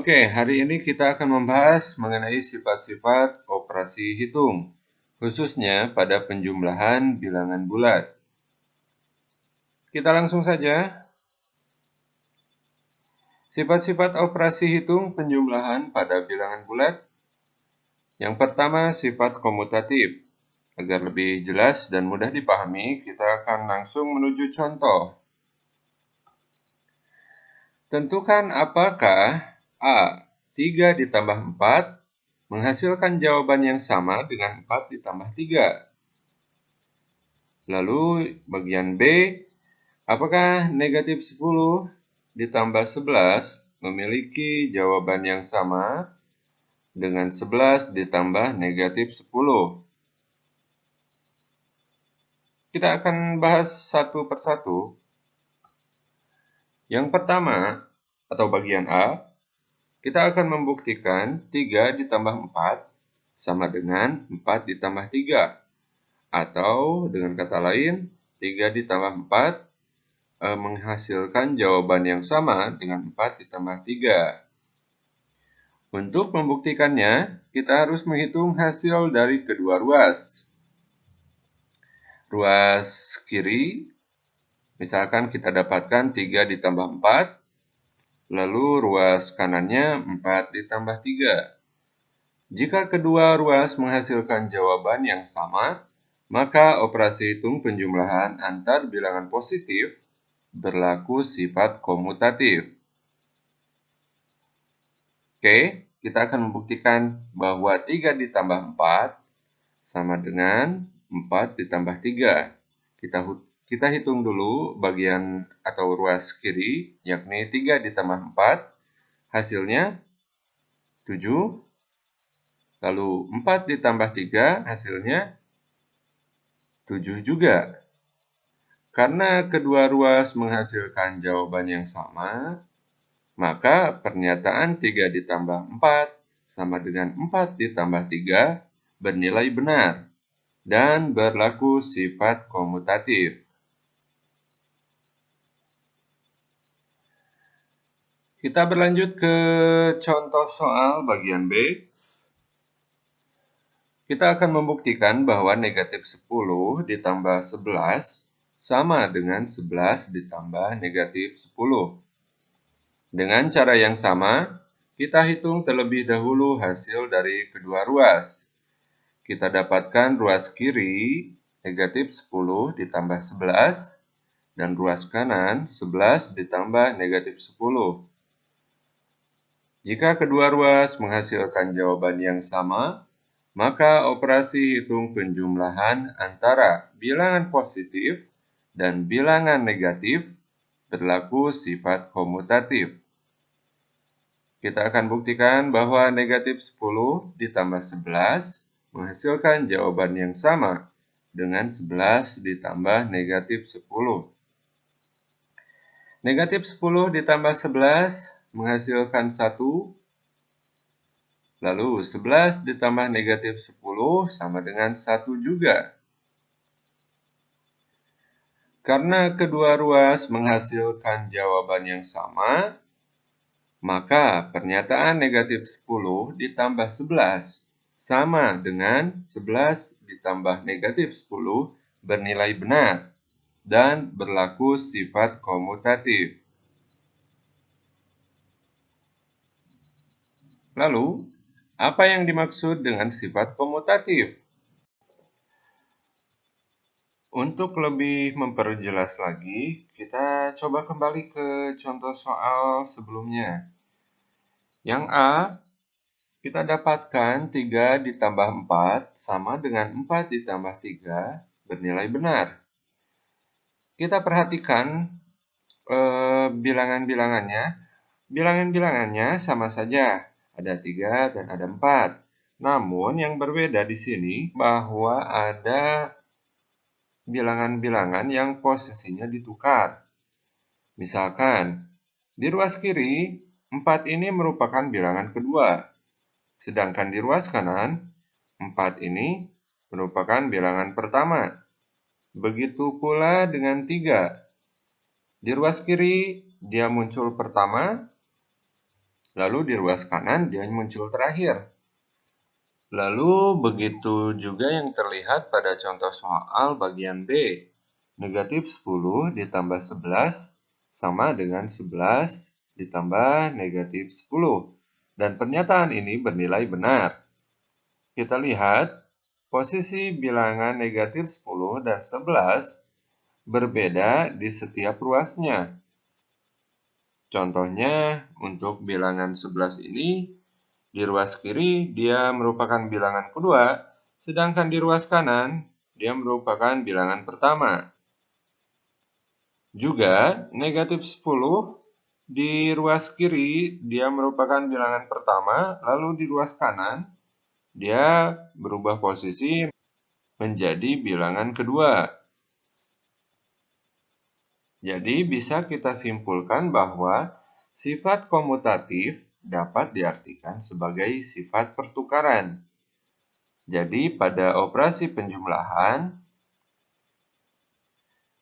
Oke, hari ini kita akan membahas mengenai sifat-sifat operasi hitung, khususnya pada penjumlahan bilangan bulat. Kita langsung saja. Sifat-sifat operasi hitung penjumlahan pada bilangan bulat. Yang pertama, sifat komutatif. Agar lebih jelas dan mudah dipahami, kita akan langsung menuju contoh. Tentukan apakah A. 3 ditambah 4 menghasilkan jawaban yang sama dengan 4 ditambah 3. Lalu bagian B, apakah negatif 10 ditambah 11 memiliki jawaban yang sama dengan 11 ditambah negatif 10? Kita akan bahas satu persatu. Yang pertama, atau bagian A, kita akan membuktikan 3 ditambah 4 sama dengan 4 ditambah 3. Atau dengan kata lain, 3 ditambah 4 menghasilkan jawaban yang sama dengan 4 ditambah 3. Untuk membuktikannya, kita harus menghitung hasil dari kedua ruas. Ruas kiri, misalkan kita dapatkan 3 ditambah 4, lalu ruas kanannya 4 ditambah 3. Jika kedua ruas menghasilkan jawaban yang sama, maka operasi hitung penjumlahan antar bilangan positif berlaku sifat komutatif. Oke, kita akan membuktikan bahwa 3 ditambah 4 sama dengan 4 ditambah 3. Kita hitung dulu bagian atau ruas kiri, yakni 3 ditambah 4, hasilnya 7. Lalu 4 ditambah 3, hasilnya 7 juga. Karena kedua ruas menghasilkan jawaban yang sama, maka pernyataan 3 ditambah 4 sama dengan 4 ditambah 3 bernilai benar dan berlaku sifat komutatif. Kita berlanjut ke contoh soal bagian B. Kita akan membuktikan bahwa negatif 10 ditambah 11 sama dengan 11 ditambah negatif 10. Dengan cara yang sama, kita hitung terlebih dahulu hasil dari kedua ruas. Kita dapatkan ruas kiri negatif 10 ditambah 11 dan ruas kanan 11 ditambah negatif 10. Jika kedua ruas menghasilkan jawaban yang sama, maka operasi hitung penjumlahan antara bilangan positif dan bilangan negatif berlaku sifat komutatif. Kita akan buktikan bahwa negatif 10 ditambah 11 menghasilkan jawaban yang sama dengan 11 ditambah negatif 10. Negatif 10 ditambah 11 menghasilkan 1. Lalu 11 ditambah negatif 10 sama dengan 1 juga. Karena kedua ruas menghasilkan jawaban yang sama, maka pernyataan negatif 10 ditambah 11 sama dengan 11 ditambah negatif 10 bernilai benar dan berlaku sifat komutatif. Lalu, apa yang dimaksud dengan sifat komutatif? Untuk lebih memperjelas lagi, kita coba kembali ke contoh soal sebelumnya. Yang A, kita dapatkan 3 ditambah 4 sama dengan 4 ditambah 3 bernilai benar. Kita perhatikan bilangan-bilangannya. Bilangan-bilangannya sama saja, ada 3 dan ada 4. Namun yang berbeda di sini bahwa ada bilangan-bilangan yang posisinya ditukar. Misalkan, di ruas kiri, 4 ini merupakan bilangan kedua. Sedangkan di ruas kanan, 4 ini merupakan bilangan pertama. Begitu pula dengan 3. Di ruas kiri, dia muncul pertama. Lalu di ruas kanan dia muncul terakhir. Lalu begitu juga yang terlihat pada contoh soal bagian B. Negatif 10 ditambah 11 sama dengan 11 ditambah negatif 10. Dan pernyataan ini bernilai benar. Kita lihat posisi bilangan negatif 10 dan 11 berbeda di setiap ruasnya. Contohnya, untuk bilangan 11 ini, di ruas kiri dia merupakan bilangan kedua, sedangkan di ruas kanan dia merupakan bilangan pertama. Juga, negatif 10 di ruas kiri dia merupakan bilangan pertama, lalu di ruas kanan dia berubah posisi menjadi bilangan kedua. Jadi bisa kita simpulkan bahwa sifat komutatif dapat diartikan sebagai sifat pertukaran. Jadi pada operasi penjumlahan,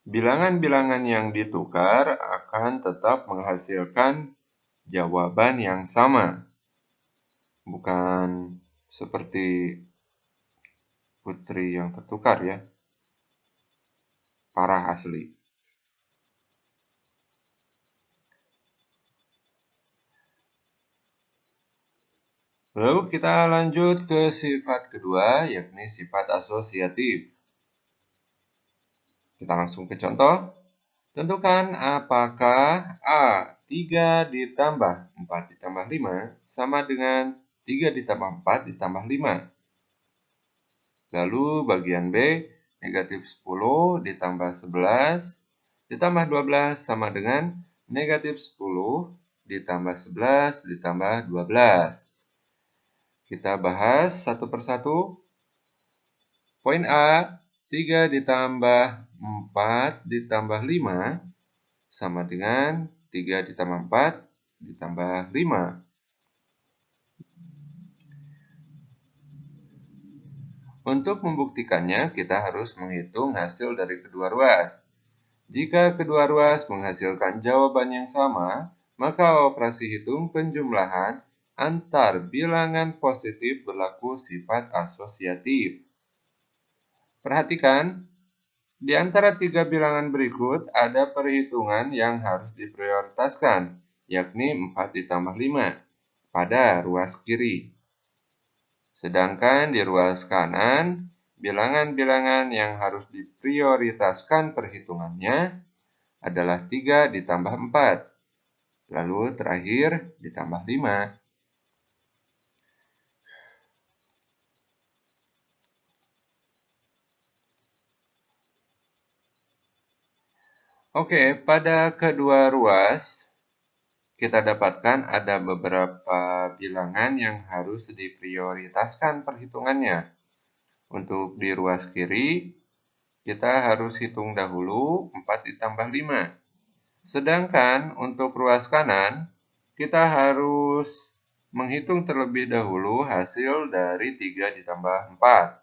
bilangan-bilangan yang ditukar akan tetap menghasilkan jawaban yang sama. Bukan seperti putri yang tertukar ya. Parah asli. Lalu kita lanjut ke sifat kedua, yakni sifat asosiatif. Kita langsung ke contoh. Tentukan apakah A 3 ditambah 4 ditambah 5 sama dengan 3 ditambah 4 ditambah 5. Lalu bagian B, negatif 10 ditambah 11 ditambah 12 sama dengan negatif 10 ditambah 11 ditambah 12. Kita bahas satu persatu. Poin A, 3 ditambah 4 ditambah 5 sama dengan 3 ditambah 4 ditambah 5. Untuk membuktikannya, kita harus menghitung hasil dari kedua ruas. Jika kedua ruas menghasilkan jawaban yang sama, maka operasi hitung penjumlahan antar bilangan positif berlaku sifat asosiatif. Perhatikan, di antara tiga bilangan berikut ada perhitungan yang harus diprioritaskan, yakni 4 ditambah 5 pada ruas kiri. Sedangkan di ruas kanan, bilangan-bilangan yang harus diprioritaskan perhitungannya adalah 3 ditambah 4, lalu terakhir ditambah 5. Oke, pada kedua ruas, kita dapatkan ada beberapa bilangan yang harus diprioritaskan perhitungannya. Untuk di ruas kiri, kita harus hitung dahulu 4 ditambah 5. Sedangkan untuk ruas kanan, kita harus menghitung terlebih dahulu hasil dari 3 ditambah 4.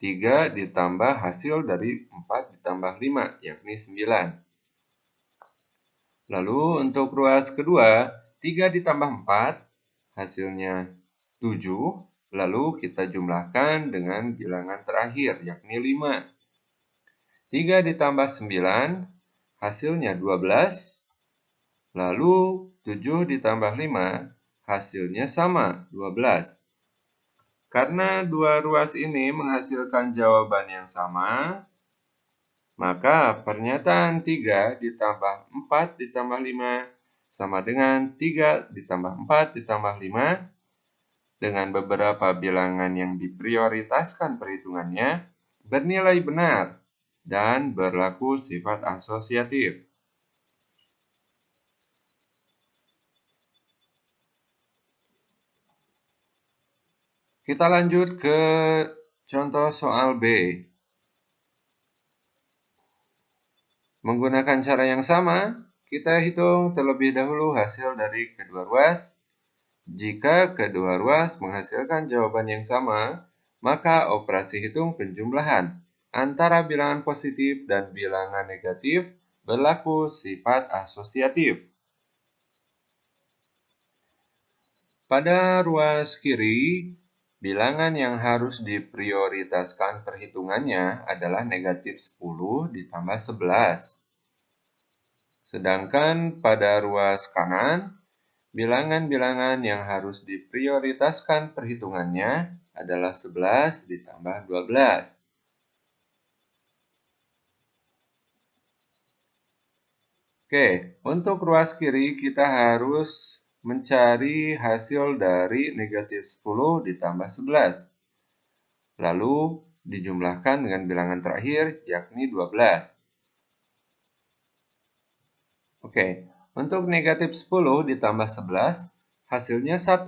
3 ditambah hasil dari 4 ditambah 5, yakni 9. Lalu untuk ruas kedua, 3 ditambah 4, hasilnya 7. Lalu kita jumlahkan dengan bilangan terakhir, yakni 5. 3 ditambah 9, hasilnya 12. Lalu 7 ditambah 5, hasilnya sama, 12. Karena dua ruas ini menghasilkan jawaban yang sama, maka pernyataan 3 ditambah 4 ditambah 5 sama dengan 3 ditambah 4 ditambah 5 dengan beberapa bilangan yang diprioritaskan perhitungannya bernilai benar dan berlaku sifat asosiatif. Kita lanjut ke contoh soal B. Menggunakan cara yang sama, kita hitung terlebih dahulu hasil dari kedua ruas. Jika kedua ruas menghasilkan jawaban yang sama, maka operasi hitung penjumlahan antara bilangan positif dan bilangan negatif berlaku sifat asosiatif. Pada ruas kiri, bilangan yang harus diprioritaskan perhitungannya adalah negatif 10 ditambah 11. Sedangkan pada ruas kanan, bilangan-bilangan yang harus diprioritaskan perhitungannya adalah 11 ditambah 12. Oke, untuk ruas kiri kita harus mencari hasil dari negatif 10 ditambah 11. Lalu dijumlahkan dengan bilangan terakhir, yakni 12. Oke, untuk negatif 10 ditambah 11, hasilnya 1.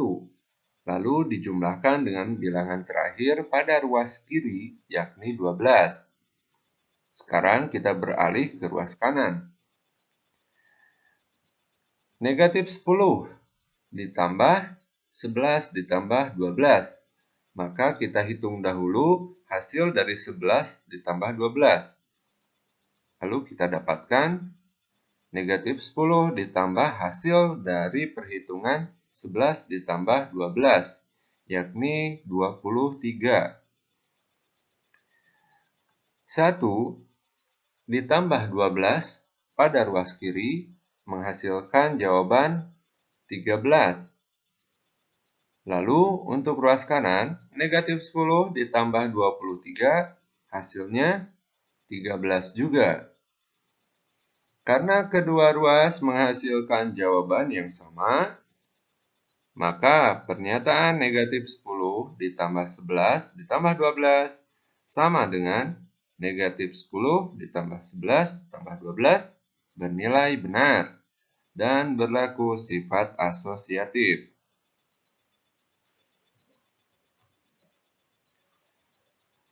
Lalu dijumlahkan dengan bilangan terakhir pada ruas kiri, yakni 12. Sekarang kita beralih ke ruas kanan. Negatif 10 ditambah 11 ditambah 12. Maka kita hitung dahulu hasil dari 11 ditambah 12. Lalu kita dapatkan negatif 10 ditambah hasil dari perhitungan 11 ditambah 12, yakni 23. 1 ditambah 12 pada ruas kiri menghasilkan jawaban 13. Lalu untuk ruas kanan, negatif 10 ditambah 23 hasilnya 13 juga. Karena kedua ruas menghasilkan jawaban yang sama, maka pernyataan negatif 10 ditambah 11 ditambah 12 sama dengan negatif 10 ditambah 11 ditambah 12 bernilai benar dan berlaku sifat asosiatif.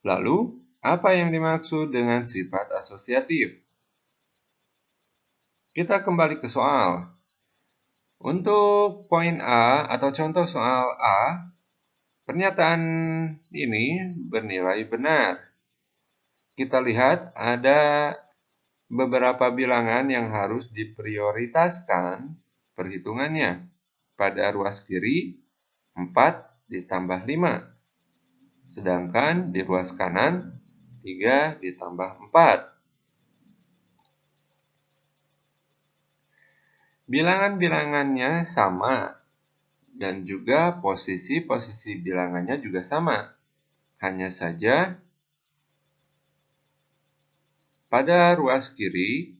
Lalu, apa yang dimaksud dengan sifat asosiatif? Kita kembali ke soal. Untuk poin A atau contoh soal A, pernyataan ini bernilai benar. Kita lihat ada beberapa bilangan yang harus diprioritaskan perhitungannya. Pada ruas kiri, 4 ditambah 5. Sedangkan di ruas kanan, 3 ditambah 4. Bilangan-bilangannya sama, dan juga posisi-posisi bilangannya juga sama. Hanya saja, pada ruas kiri,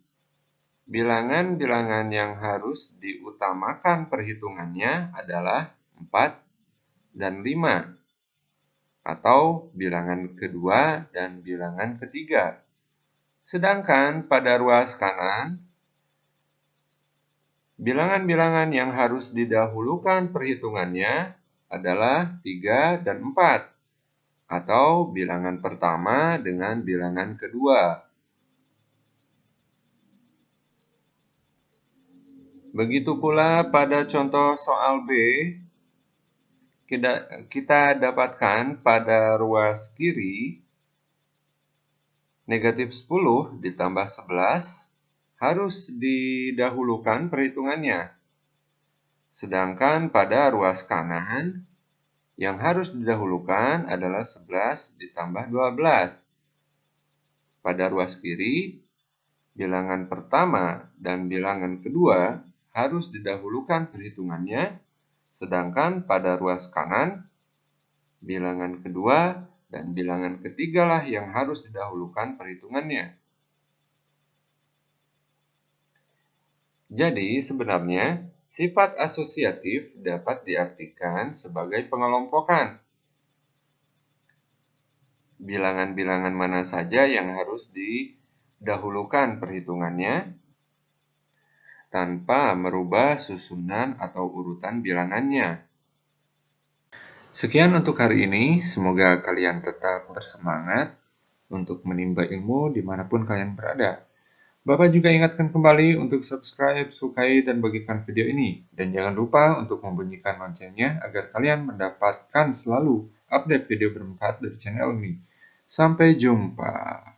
bilangan-bilangan yang harus diutamakan perhitungannya adalah 4 dan 5, atau bilangan kedua dan bilangan ketiga. Sedangkan pada ruas kanan, bilangan-bilangan yang harus didahulukan perhitungannya adalah 3 dan 4, atau bilangan pertama dengan bilangan kedua. Begitu pula pada contoh soal B, kita dapatkan pada ruas kiri, negatif 10 ditambah 11 harus didahulukan perhitungannya. Sedangkan pada ruas kanan, yang harus didahulukan adalah 11 ditambah 12. Pada ruas kiri, bilangan pertama dan bilangan kedua harus didahulukan perhitungannya, sedangkan pada ruas kanan, bilangan kedua dan bilangan ketiga lah yang harus didahulukan perhitungannya. Jadi sebenarnya, sifat asosiatif dapat diartikan sebagai pengelompokan. Bilangan-bilangan mana saja yang harus didahulukan perhitungannya tanpa merubah susunan atau urutan bilangannya. Sekian untuk hari ini, semoga kalian tetap bersemangat untuk menimba ilmu dimanapun kalian berada. Bapak juga ingatkan kembali untuk subscribe, sukai, dan bagikan video ini. Dan jangan lupa untuk membunyikan loncengnya agar kalian mendapatkan selalu update video bermanfaat dari channel ini. Sampai jumpa.